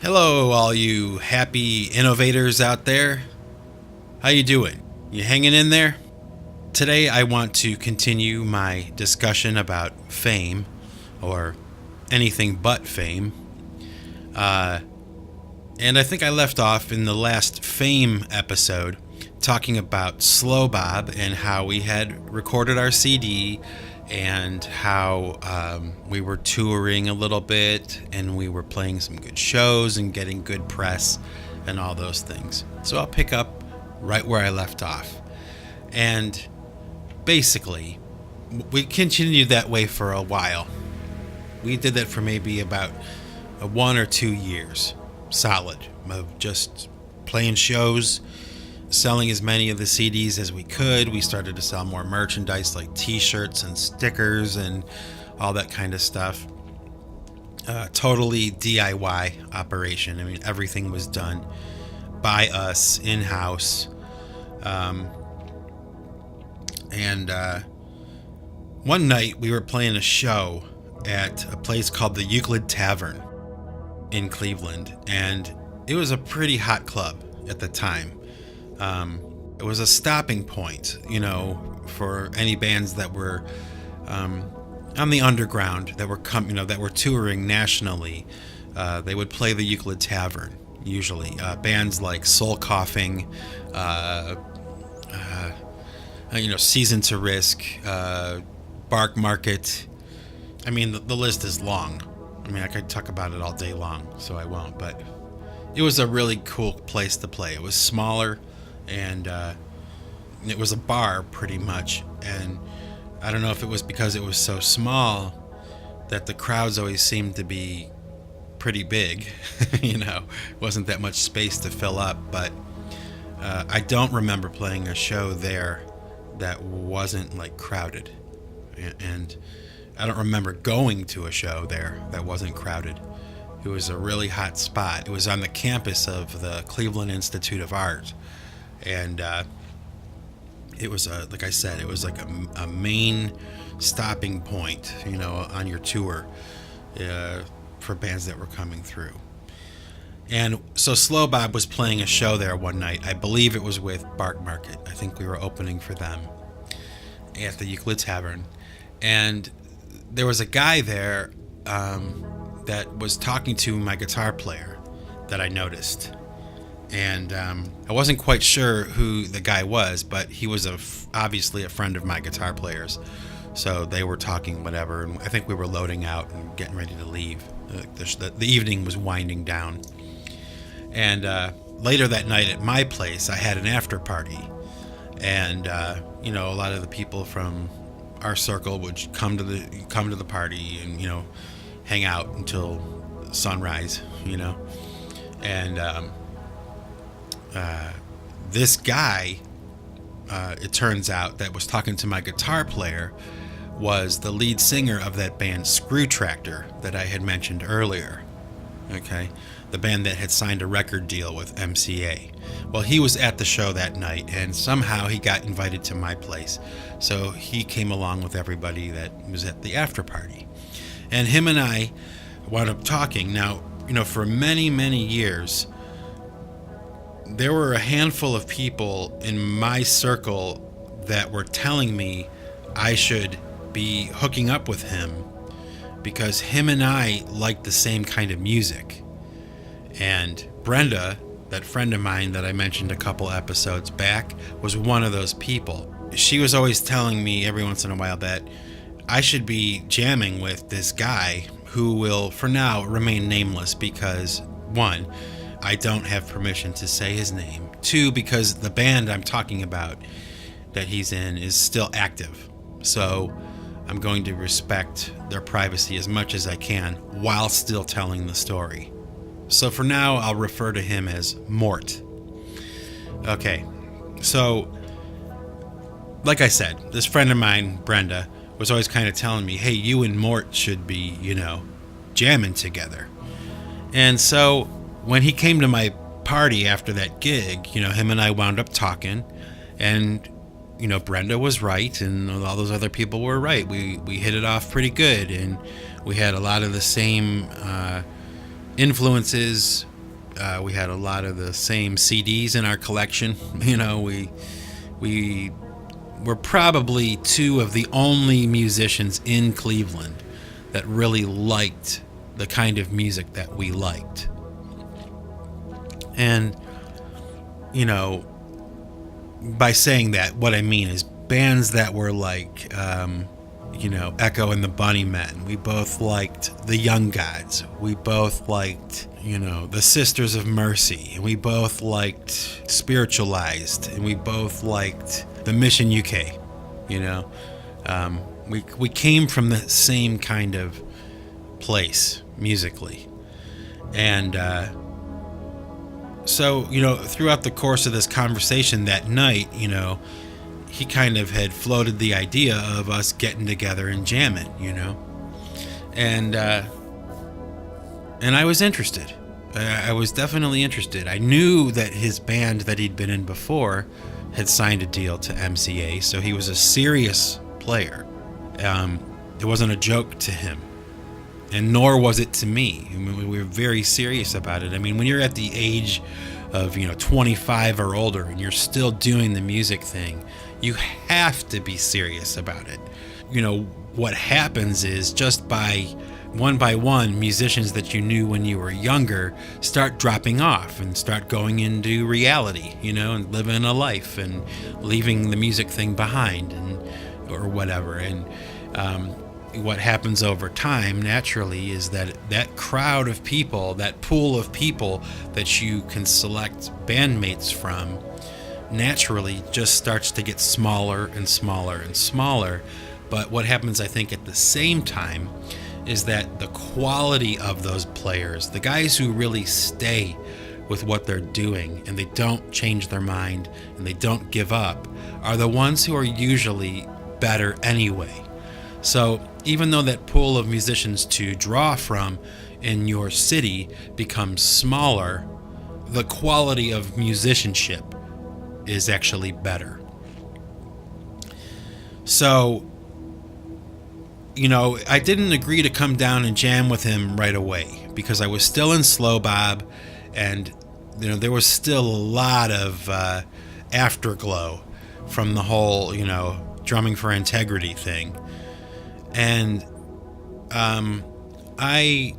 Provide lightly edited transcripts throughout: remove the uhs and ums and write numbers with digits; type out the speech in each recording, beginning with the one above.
Hello, all you happy innovators out there. How you doing? You hanging in there? Today I want to continue my discussion about fame, or anything but fame. And I think I left off in the last fame episode talking about Slow Bob and how we had recorded our CD and how we were touring a little bit and we were playing some good shows and getting good press and all those things. So I'll pick up right where I left off. And basically, we continued that way for a while. We did that for maybe about 1 or 2 years, solid, of just playing shows, selling as many of the CDs as we could. We started to sell more merchandise like t-shirts and stickers and all that kind of stuff. Totally DIY operation. I mean, everything was done by us in-house. One night we were playing a show at a place called the Euclid Tavern in Cleveland, and it was a pretty hot club at the time. It was a stopping point, for any bands that were on the underground that were that were touring nationally. They would play the Euclid Tavern usually. Bands like Soul Coughing, Season to Risk, Bark Market. I mean, the list is long. I mean, I could talk about it all day long, so I won't. But it was a really cool place to play. It was smaller, and it was a bar pretty much. And I don't know if it was because it was so small that the crowds always seemed to be pretty big. It wasn't that much space to fill up. But I don't remember playing a show there that wasn't like crowded. And I don't remember going to a show there that wasn't crowded. It was a really hot spot. It was on the campus of the Cleveland Institute of Art. And it was, like I said, it was like a main stopping point, on your tour for bands that were coming through. And so Slow Bob was playing a show there one night. I believe it was with Bark Market. I think we were opening for them at the Euclid Tavern. And there was a guy there that was talking to my guitar player that I noticed. And I wasn't quite sure who the guy was, but he was obviously a friend of my guitar player's. So they were talking whatever, and I think we were loading out and getting ready to leave. The evening was winding down. And later that night at my place, I had an after party. And, a lot of the people from our circle would come to the party and, hang out until sunrise, And this guy, it turns out, that was talking to my guitar player was the lead singer of that band Screw Tractor that I had mentioned earlier. Okay, the band that had signed a record deal with MCA. Well, he was at the show that night, and somehow he got invited to my place. So he came along with everybody that was at the after party. And him and I wound up talking. Now, for many, many years, there were a handful of people in my circle that were telling me I should be hooking up with him because him and I liked the same kind of music. And Brenda, that friend of mine that I mentioned a couple episodes back, was one of those people. She was always telling me every once in a while that I should be jamming with this guy who will, for now, remain nameless because, 1, I don't have permission to say his name. 2, because the band I'm talking about that he's in is still active. So I'm going to respect their privacy as much as I can while still telling the story. So for now, I'll refer to him as Mort. Okay, so like I said, this friend of mine, Brenda, was always kind of telling me, hey, you and Mort should be, jamming together. And so when he came to my party after that gig, him and I wound up talking, and Brenda was right and all those other people were right. We hit it off pretty good, and we had a lot of the same influences We had a lot of the same CDs in our collection. We were probably two of the only musicians in Cleveland that really liked the kind of music that we liked. And, by saying that, what I mean is bands that were like, Echo and the Bunnymen. We both liked the Young Gods. We both liked, the Sisters of Mercy. And we both liked Spiritualized. And we both liked the Mission UK. We came from the same kind of place musically. And so, throughout the course of this conversation that night, he kind of had floated the idea of us getting together and jamming, and I was interested. I was definitely interested. I knew that his band that he'd been in before had signed a deal to MCA, so he was a serious player. It wasn't a joke to him, and nor was it to me. We were very serious about it. I mean, when you're at the age of 25 or older and you're still doing the music thing, you have to be serious about it. What happens is, just by one, musicians that you knew when you were younger start dropping off and start going into reality, and living a life and leaving the music thing behind, or whatever. And what happens over time naturally is that crowd of people, that pool of people that you can select bandmates from, naturally just starts to get smaller and smaller and smaller. But what happens, I think, at the same time is that the quality of those players, the guys who really stay with what they're doing and they don't change their mind and they don't give up, are the ones who are usually better anyway. So even though that pool of musicians to draw from in your city becomes smaller, the quality of musicianship is actually better. So, I didn't agree to come down and jam with him right away because I was still in Slow Bob, and there was still a lot of afterglow from the whole Drumming for Integrity thing. And I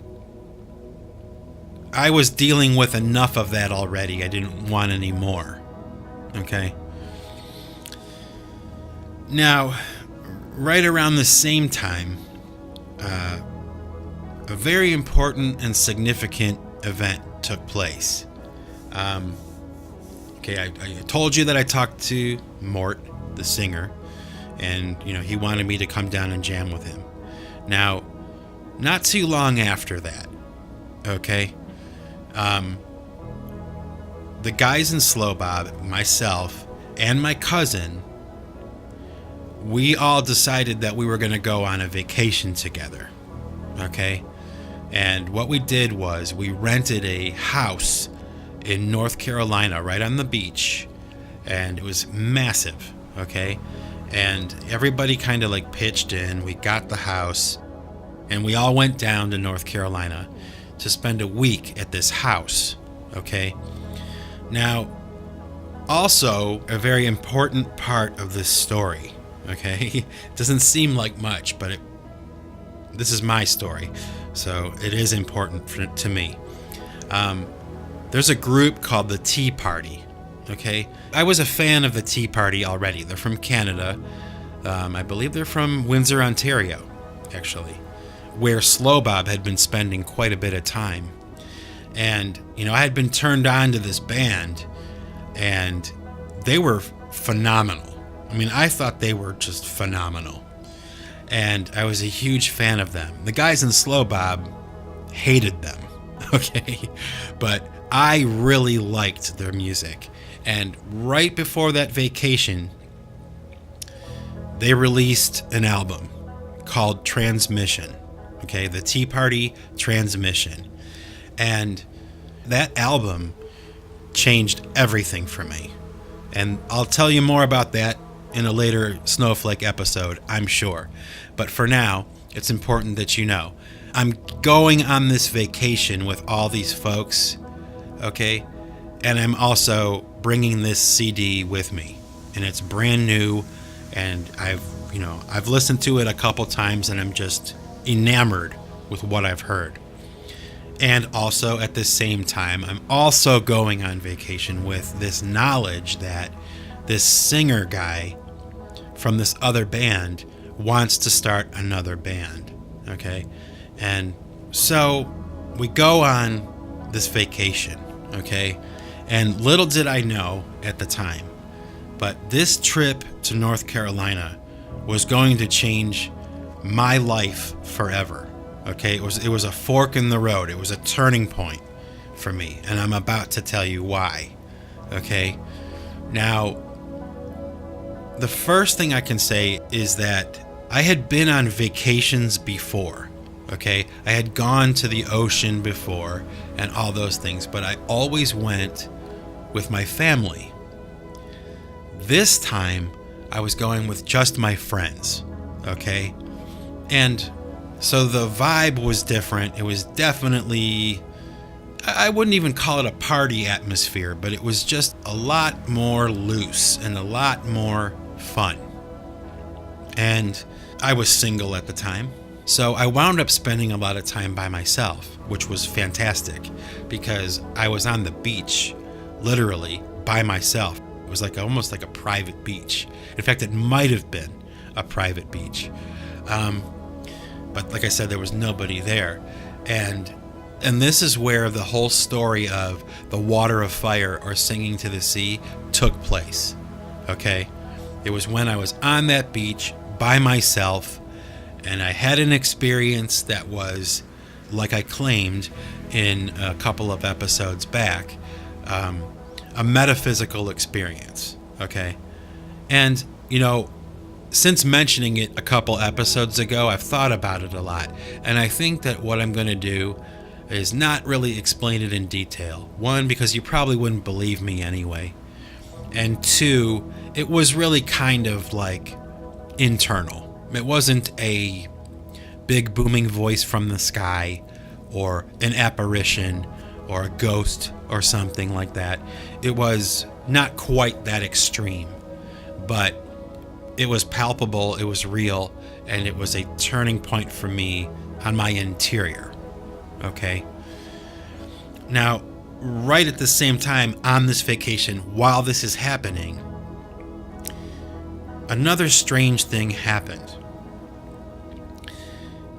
was dealing with enough of that already. I didn't want any more. Okay. Now, right around the same time, a very important and significant event took place. I told you that I talked to Mort, the singer, and he wanted me to come down and jam with him. Now, not too long after that, the guys in Slow Bob, myself, and my cousin, we all decided that we were going to go on a vacation together. And what we did was we rented a house in North Carolina right on the beach, and it was massive. And everybody kind of pitched in. We got the house, and we all went down to North Carolina to spend a week at this house. Now, also a very important part of this story. It doesn't seem like much, but this is my story, so it is important to me. There's a group called the Tea Party. I was a fan of the Tea Party already. They're from Canada. I believe they're from Windsor, Ontario, actually, where Slow Bob had been spending quite a bit of time. And, I had been turned on to this band, and they were phenomenal. I thought they were just phenomenal. And I was a huge fan of them. The guys in Slow Bob hated them, But I really liked their music. And right before that vacation, they released an album called Transmission. The Tea Party Transmission. And that album changed everything for me. And I'll tell you more about that in a later SnowFlake episode, I'm sure. But for now, it's important that you know, I'm going on this vacation with all these folks Okay? And I'm also bringing this CD with me, and it's brand new, and I've listened to it a couple times, and I'm just enamored with what I've heard. And also at the same time, I'm also going on vacation with this knowledge that this singer guy from this other band wants to start another band. Okay? And so we go on this vacation. Okay? And little did I know at the time, but this trip to North Carolina was going to change my life forever. Okay, it was a fork in the road. It was a turning point for me, and I'm about to tell you why. Okay, now the first thing I can say is that I had been on vacations before. Okay, I had gone to the ocean before and all those things, but I always went with my family. This time I was going with just my friends. Okay, and so the vibe was different. It was definitely, I wouldn't even call it a party atmosphere, but it was just a lot more loose and a lot more fun. And I was single at the time, so I wound up spending a lot of time by myself, which was fantastic because I was on the beach, literally by myself. It was almost like a private beach. In fact, it might have been a private beach. But like I said, there was nobody there. And this is where the whole story of the water of fire or singing to the sea took place. Okay? It was when I was on that beach by myself, and I had an experience that was, like I claimed in a couple of episodes back, a metaphysical experience. Okay? And, since mentioning it a couple episodes ago, I've thought about it a lot. And I think that what I'm going to do is not really explain it in detail. One, because you probably wouldn't believe me anyway. And two, it was really kind of internal. It wasn't a big booming voice from the sky or an apparition or a ghost or something like that. It was not quite that extreme, but it was palpable, it was real, and it was a turning point for me on my interior. Okay? Now, right at the same time on this vacation, while this is happening, another strange thing happened.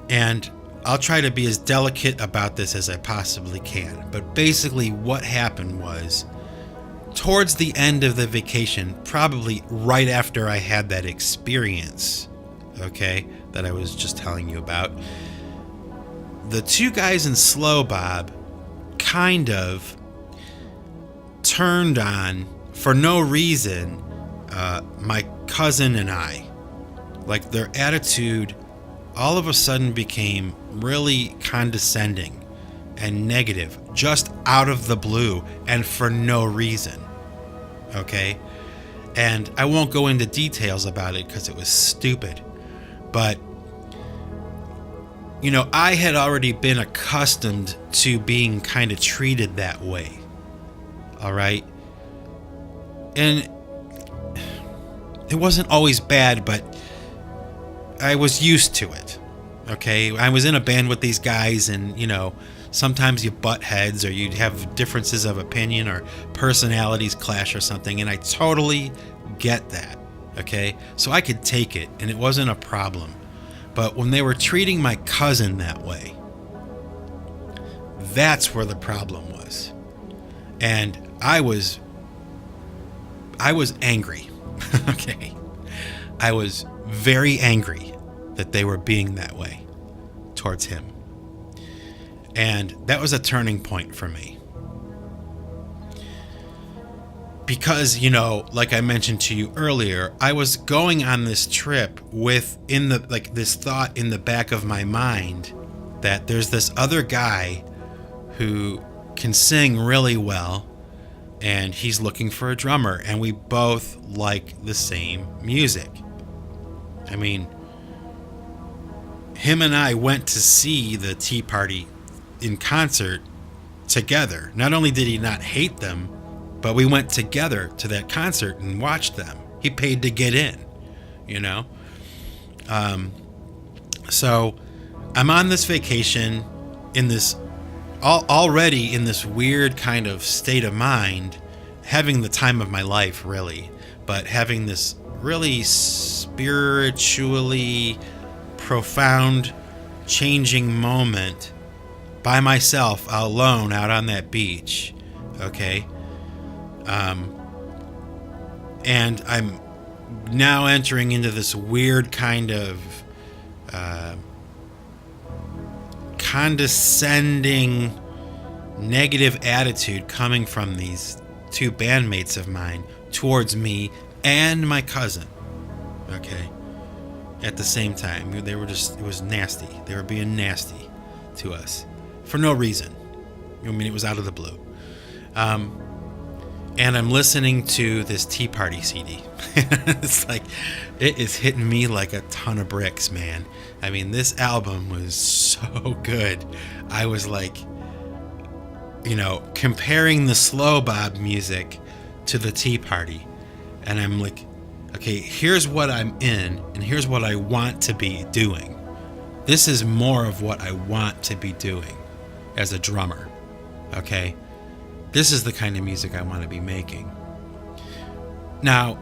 And I'll try to be as delicate about this as I possibly can. But basically what happened was, towards the end of the vacation, probably right after I had that experience, okay, that I was just telling you about, the two guys in Slow Bob kind of turned on, for no reason, my cousin and I. Their attitude all of a sudden became really condescending and negative, just out of the blue and for no reason. Okay? And I won't go into details about it because it was stupid. But, I had already been accustomed to being kind of treated that way. All right? And it wasn't always bad, but I was used to it. Okay? I was in a band with these guys, and, sometimes you butt heads or you have differences of opinion or personalities clash or something, and I totally get that, okay? So I could take it, and it wasn't a problem. But when they were treating my cousin that way, that's where the problem was. And I was angry, okay? I was very angry that they were being that way towards him. And that was a turning point for me. Because, like I mentioned to you earlier, I was going on this trip with this thought in the back of my mind that there's this other guy who can sing really well, and he's looking for a drummer, and we both like the same music. I mean, him and I went to see the Tea Party in concert together. Not only did he not hate them, but we went together to that concert and watched them. He paid to get in, you know? So I'm on this vacation in this, already in this weird kind of state of mind, having the time of my life, really, but having this really spiritually profound, changing moment by myself, alone, out on that beach, okay? And I'm now entering into this weird kind of condescending, negative attitude coming from these two bandmates of mine towards me and my cousin, okay? At the same time, they were just, it was nasty. They were being nasty to us for no reason. I mean, it was out of the blue. And I'm listening to this Tea Party CD. It's like, it is hitting me like a ton of bricks, man. I mean, this album was so good. I was like, you know, comparing the slow bob music to the Tea Party. And I'm like, okay, here's what I'm in, and here's what I want to be doing. This is more of what I want to be doing as a drummer, okay? This is the kind of music I want to be making. Now,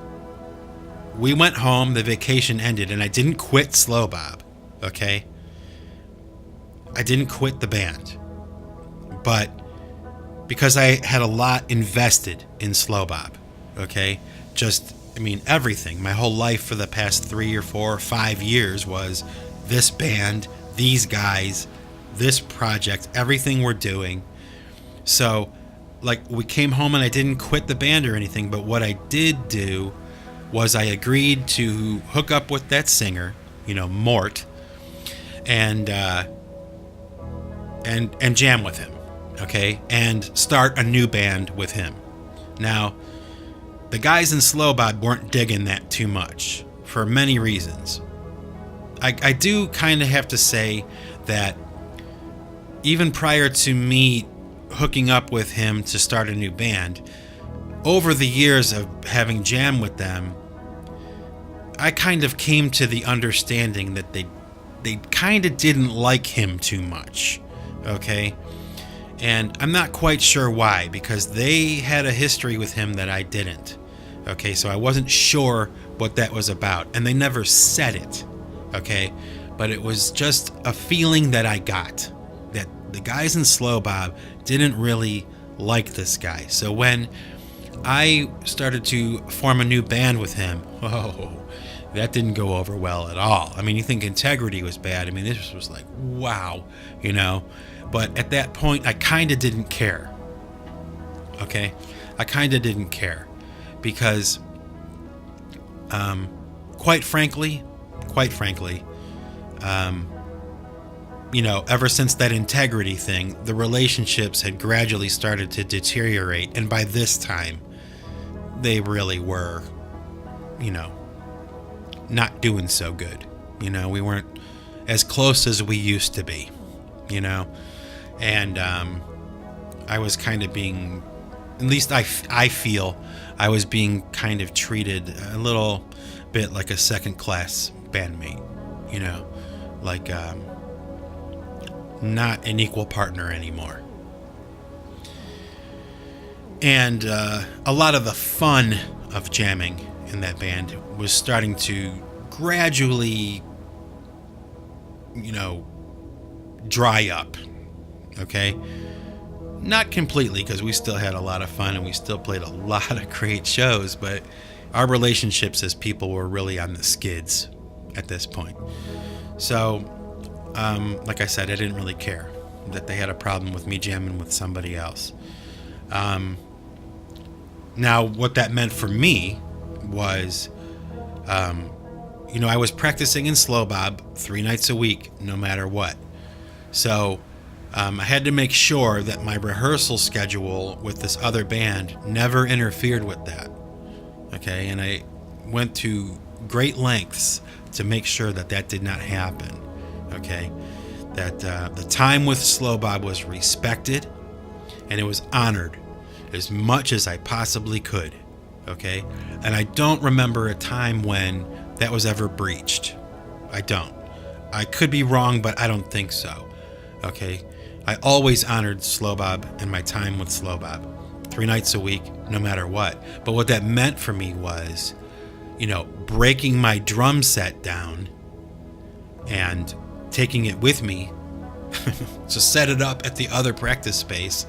we went home, the vacation ended, and I didn't quit Slow Bob, okay? I didn't quit the band, but because I had a lot invested in Slow Bob, okay? Just, I mean, everything. My whole life for the past 3 or 4 or 5 years was this band, these guys, this project, everything we're doing. So, like, we came home and I didn't quit the band or anything, but what I did do was I agreed to hook up with that singer, you know, Mort, and jam with him, okay, and start a new band with him. Now, the guys in Slow Bob weren't digging that too much for many reasons. I do kind of have to say that even prior to me hooking up with him to start a new band, over the years of having jam with them, I kind of came to the understanding that they kind of didn't like him too much, okay? And I'm not quite sure why, because they had a history with him that I didn't, okay? So I wasn't sure what that was about, and they never said it, okay? But it was just a feeling that I got, that the guys in Slow Bob didn't really like this guy. So when I started to form a new band with him, that didn't go over well at all. I mean, you think Integrity was bad. I mean, this was like, wow, you know. But at that point, I kind of didn't care. Okay? I kind of didn't care. Because, quite frankly, you know, ever since that Integrity thing, the relationships had gradually started to deteriorate. And by this time, they really were, you know, not doing so good. You know, we weren't as close as we used to be, you know. And I was kind of being, at least I feel, I was being kind of treated a little bit like a second-class bandmate, you know, like not an equal partner anymore. And a lot of the fun of jamming in that band was starting to gradually, you know, dry up, okay? Not completely, because we still had a lot of fun and we still played a lot of great shows, but our relationships as people were really on the skids at this point. So, like I said, I didn't really care that they had a problem with me jamming with somebody else. Now, what that meant for me was, you know, I was practicing in Slow Bob 3 nights a week, no matter what. So I had to make sure that my rehearsal schedule with this other band never interfered with that. Okay, and I went to great lengths to make sure that that did not happen. Okay, that the time with Slow Bob was respected, and it was honored as much as I possibly could. Okay? And I don't remember a time when that was ever breached. I don't. I could be wrong, but I don't think so. Okay? I always honored Slow Bob and my time with Slow Bob. 3 nights a week, no matter what. But what that meant for me was, breaking my drum set down and taking it with me to set it up at the other practice space.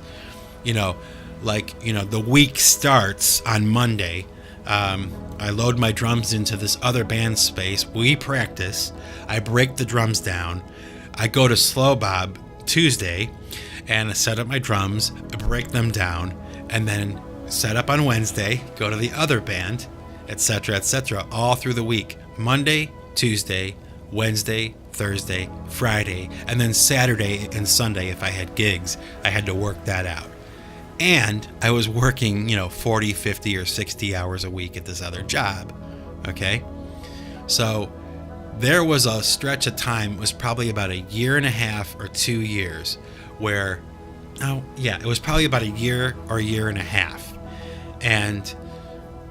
The week starts on Monday. I load my drums into this other band space. We practice. I break the drums down. I go to Slow Bob Tuesday and I set up my drums, break them down, and then set up on Wednesday, go to the other band, etc., all through the week. Monday, Tuesday, Wednesday, Thursday, Friday, and then Saturday and Sunday if I had gigs. I had to work that out. And I was working, 40, 50, or 60 hours a week at this other job. Okay? So there was a stretch of time, it was probably about 1.5 years or 2 years, where, it was probably about 1 year or 1.5 years. And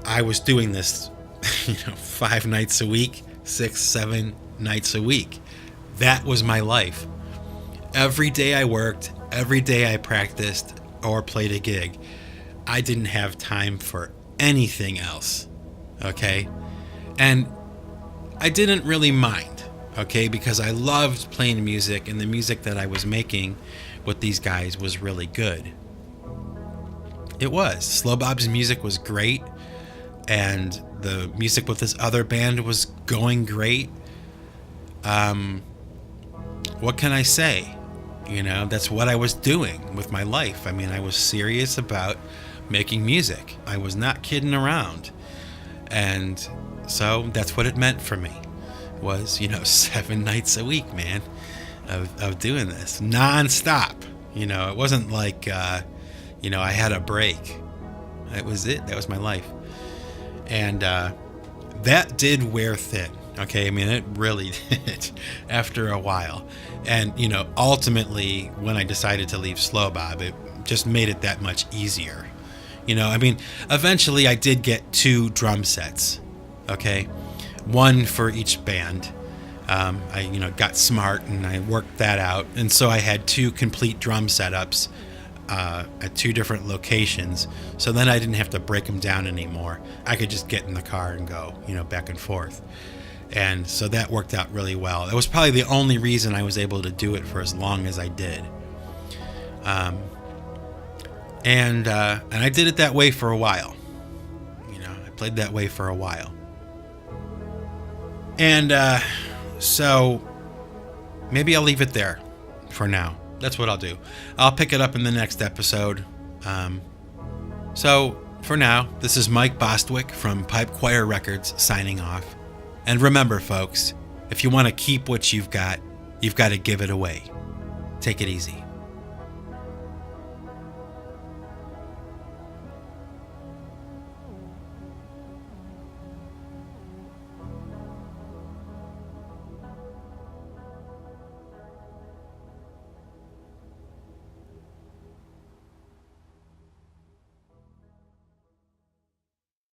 I was doing this, 5 nights a week, 6, 7 nights a week. That was my life. Every day I worked, every day I practiced or played a gig. I didn't have time for anything else. Okay? And I didn't really mind, okay, because I loved playing music, and the music that I was making with these guys was really good. It was. Slow Bob's music was great, and the music with this other band was going great. What can I say? That's what I was doing with my life. I mean, I was serious about making music. I was not kidding around. And so that's what it meant for me, was, 7 nights a week, man, of doing this nonstop. It wasn't like, I had a break. That was it. That was my life. And that did wear thin. Okay, I mean, it really did after a while. And, ultimately, when I decided to leave Slow Bob, it just made it that much easier. Eventually I did get 2 drum sets, okay? One for each band. I, got smart and I worked that out. And so I had 2 complete drum setups at 2 different locations. So then I didn't have to break them down anymore. I could just get in the car and go, back and forth. And so that worked out really well. That was probably the only reason I was able to do it for as long as I did. And I did it that way for a while. I played that way for a while. And so maybe I'll leave it there for now. That's what I'll do. I'll pick it up in the next episode. So for now, this is Mike Bostwick from Pipe Choir Records signing off. And remember, folks, if you want to keep what you've got to give it away. Take it easy.